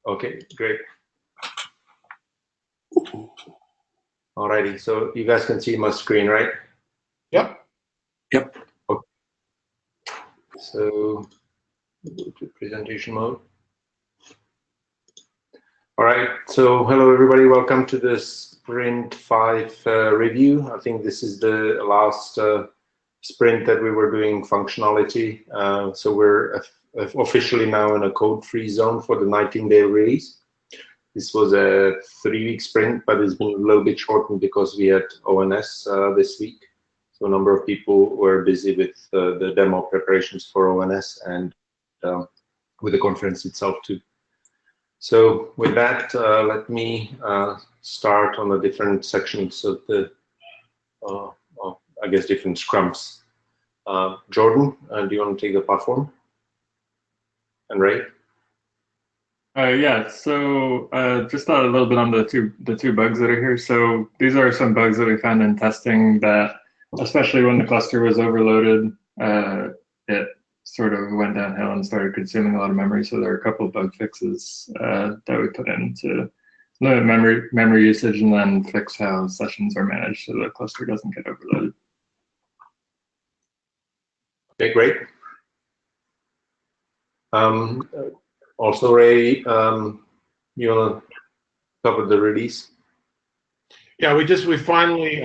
Okay, great. Alrighty, so you guys can see my screen, right? Yep. Yep. Okay. So go to presentation mode. All right, so hello everybody, welcome to the Sprint 5 review. I think this is the last sprint that we were doing functionality. So we're officially now in a code-free zone for the Nightingale release. This was a 3-week sprint, but it's been a little bit shortened because we had ONS this week. So a number of people were busy with the demo preparations for ONS and with the conference itself too. So with that, let me start on the different sections of the, I guess, different scrums. Jordan, do you want to take the platform? And Ray? Yeah, so just a little bit on the two bugs that are here. So these are some bugs that we found in testing that, especially when the cluster was overloaded, it sort of went downhill and started consuming a lot of memory. So there are a couple of bug fixes that we put in to limit memory usage and then fix how sessions are managed so the cluster doesn't get overloaded. Okay, great. Also, Ray, you want to cover the release? Yeah, we finally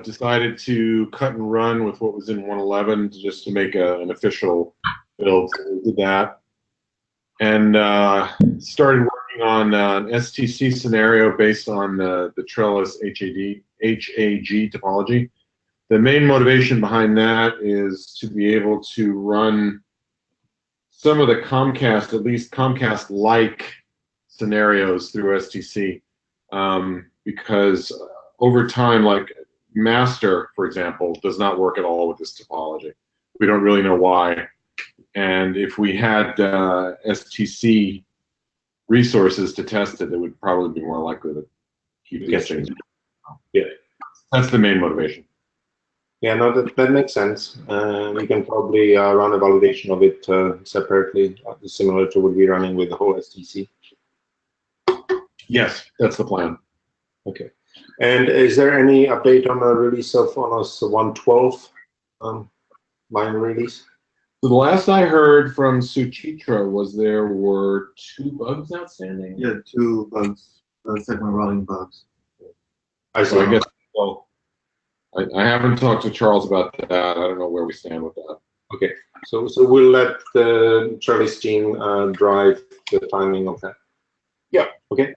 decided to cut and run with what was in 1.11 just to make an official build. So we did that and started working on an STC scenario based on the Trellis HAG topology. The main motivation behind that is to be able to run some of the Comcast, at least Comcast-like scenarios through STC, because over time, like master, for example, does not work at all with this topology. We don't really know why. And if we had STC resources to test it, it would probably be more likely to keep these things. Yeah, that's the main motivation. Yeah, no, that makes sense. We can probably run a validation of it separately, similar to what we're running with the whole STC. Yes, that's the plan. Okay. And is there any update on the release of ONOS 1.12 minor release? So the last I heard from Suchitra was there were 2 bugs outstanding. Yeah, 2 bugs, segment rolling bugs. I see. So I guess, well, I haven't talked to Charles about that. I don't know where we stand with that. Okay, so we'll let the Trellis team drive the timing of that. Yeah. Okay.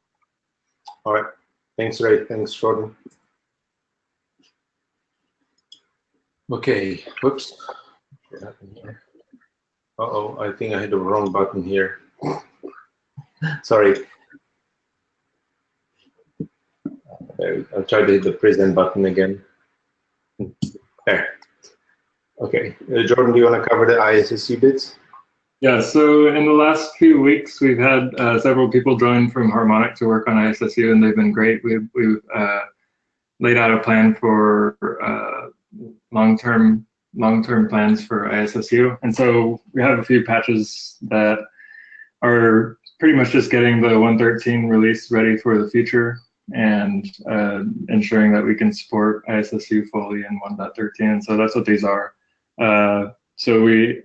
All right. Thanks, Ray. Thanks, Jordan. Okay. Whoops. What happened here? Uh-oh, I think I hit the wrong button here. Sorry. I'll try to hit the present button again. There. Okay. Jordan, do you want to cover the ISSU bits? Yeah, so in the last few weeks, we've had several people join from Harmonic to work on ISSU, and they've been great. We've laid out a plan for long-term plans for ISSU. And so we have a few patches that are pretty much just getting the 1.13 release ready for the future and ensuring that we can support ISSU fully in 1.13. And so that's what these are. So we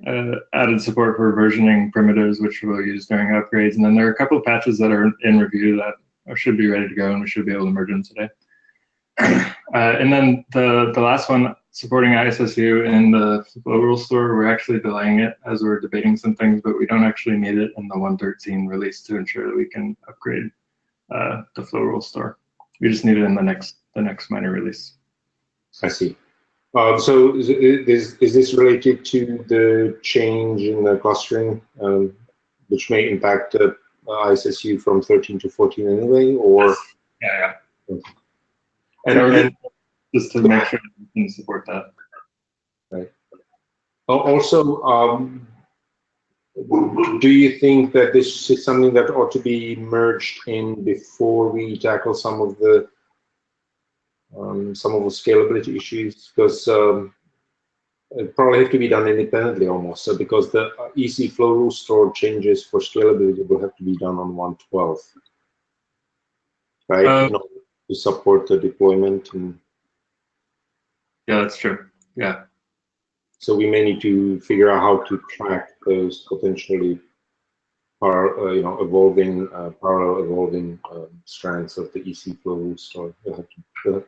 added support for versioning primitives, which we'll use during upgrades. And then there are a couple of patches that are in review that should be ready to go, and we should be able to merge them today. And then the last one, supporting ISSU in the flow rule store, we're actually delaying it as we're debating some things, but we don't actually need it in the 1.13 release to ensure that we can upgrade the flow rule store. We just need it in the next minor release. I see. So is this related to the change in the clustering, which may impact ISSU from 13 to 14 anyway, or? Yeah. Okay. And just to make sure we can support that. Right. Also, do you think that this is something that ought to be merged in before we tackle some of the scalability issues? Because it probably have to be done independently almost. So because the EC flow rule store changes for scalability will have to be done on 1.12, right? In order to support the deployment. And yeah, that's true. Yeah. so we may need to figure out how to track those potentially parallel evolving strands of the EC flow rule store.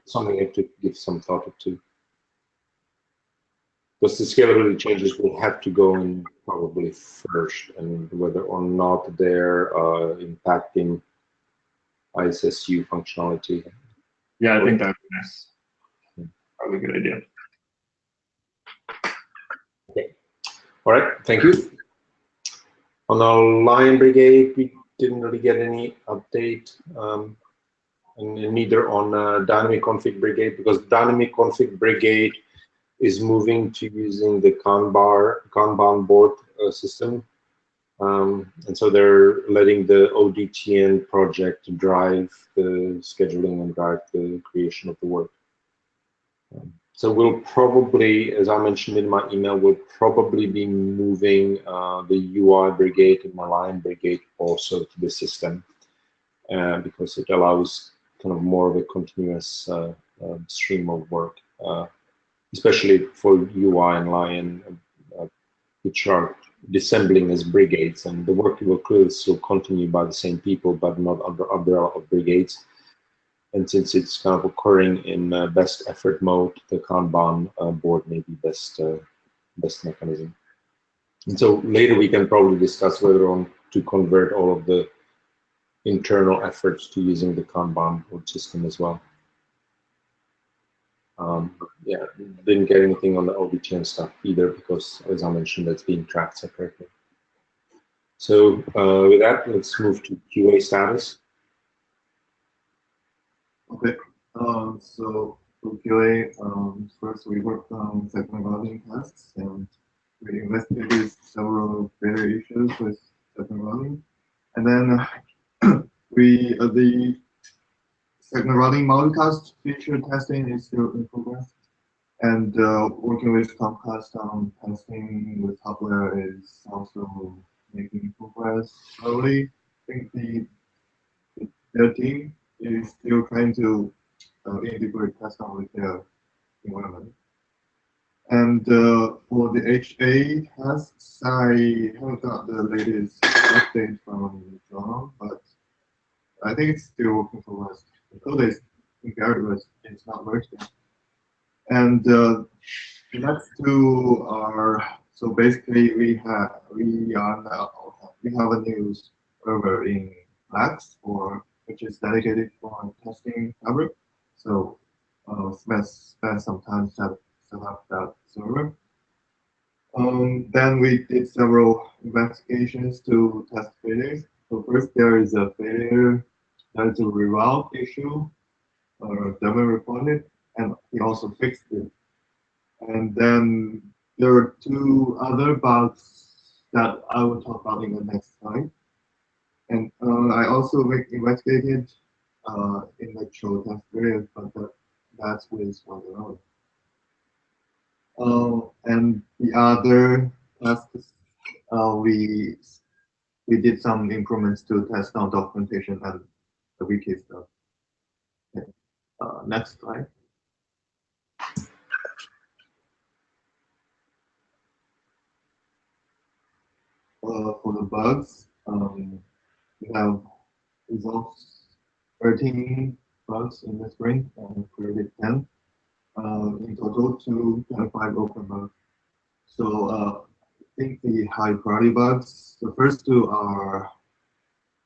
Something I have to give some thought to. Because the scalability changes will have to go in probably first, and whether or not they're impacting ISSU functionality. Yeah, I think that would be nice. Probably a good idea. Okay. All right, thank you. On the Lion Brigade, we didn't really get any update, and neither on Dynamic Config Brigade, because Dynamic Config Brigade is moving to using the Kanban board system. And so they're letting the ODTN project drive the scheduling and drive the creation of the work. So we'll probably, as I mentioned in my email, we'll probably be moving the UI Brigade and Lion Brigade also to the system because it allows kind of more of a continuous stream of work, especially for UI and Lion, which are dissembling as brigades, and the work will clearly still continue by the same people, but not under umbrella of brigades. And since it's kind of occurring in best effort mode, the Kanban board may be best mechanism. And so later we can probably discuss whether or not to convert all of the internal efforts to using the Kanban board system as well. Yeah, didn't get anything on the OBTN stuff either because, as I mentioned, that's being tracked separately. So with that, let's move to QA status. Okay. So for QA, first we worked on segment routing tasks, and we investigated several failure issues with segment routing, and then the segment routing multicast feature testing is still in progress. And working with Comcast on testing with hardware is also making progress slowly. I think their team is still trying to integrate Tesla with their environment. And for the HA tasks, I haven't got the latest update from John, but I think it's still working for us. The code is compared it's not working. And the next two are, so basically we have a new server in Max which is dedicated for testing Fabric. So spend some time set up that server. Then we did several investigations to test failures. So first there is a failure, there's a reroute issue, Devin reported, and he also fixed it. And then there are two other bugs that I will talk about in the next slide. And I also investigated in the show test period, but that's with one and the other tasks, we did some improvements to test on documentation and the wiki stuff. Okay. Next slide. For the bugs, we have resolved 13 bugs in the sprint and created 10. In total, 2.5 open bugs. So I think the high priority bugs, the first two are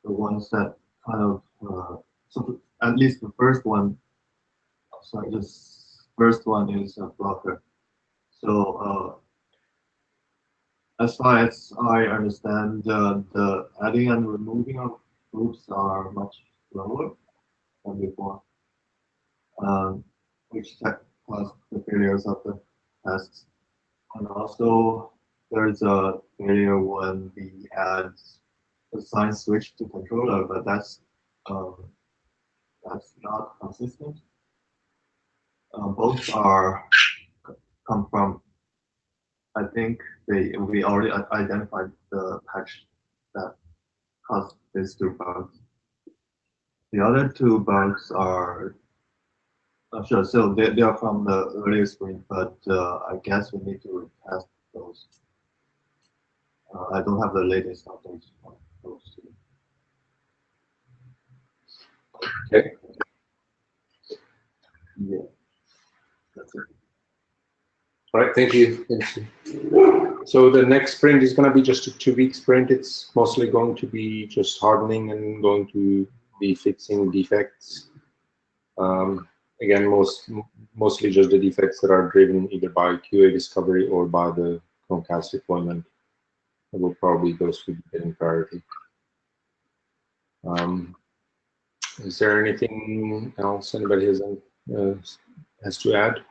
the ones that kind of, so at least the first one, sorry, this first one is a blocker. So as far as I understand, the adding and removing of groups are much slower than before, which caused the failures of the tests. And also, there's a failure when we add a sign switch to controller, but that's not consistent. Both come from I think we already identified the patch that caused these 2 bugs. The other 2 bugs are not sure, so they are from the earlier sprint, but I guess we need to test those. I don't have the latest updates on those 2. Okay. Yeah, that's it. All right, thank you. Thank you. So the next sprint is going to be just a 2-week sprint. It's mostly going to be just hardening and going to be fixing defects. Again, mostly just the defects that are driven either by QA discovery or by the Chromecast deployment. It will probably those will be getting priority. Is there anything else anybody has to add?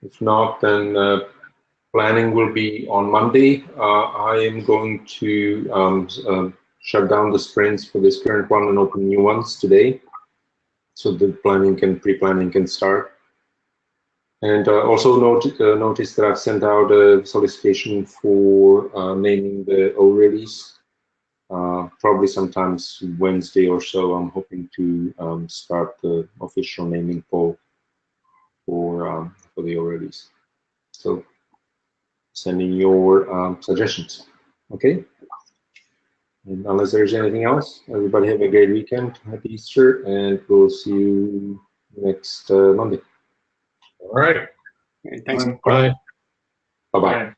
If not, then planning will be on Monday. I am going to shut down the sprints for this current one and open new ones today, so the pre-planning can start. And also notice that I've sent out a solicitation for naming the O release. Probably sometimes Wednesday or so. I'm hoping to start the official naming poll for the O release. So sending your suggestions. Okay. And unless there's anything else, everybody have a great weekend. Happy Easter, and we'll see you next Monday. All right. Okay, thanks. Bye. Bye-bye.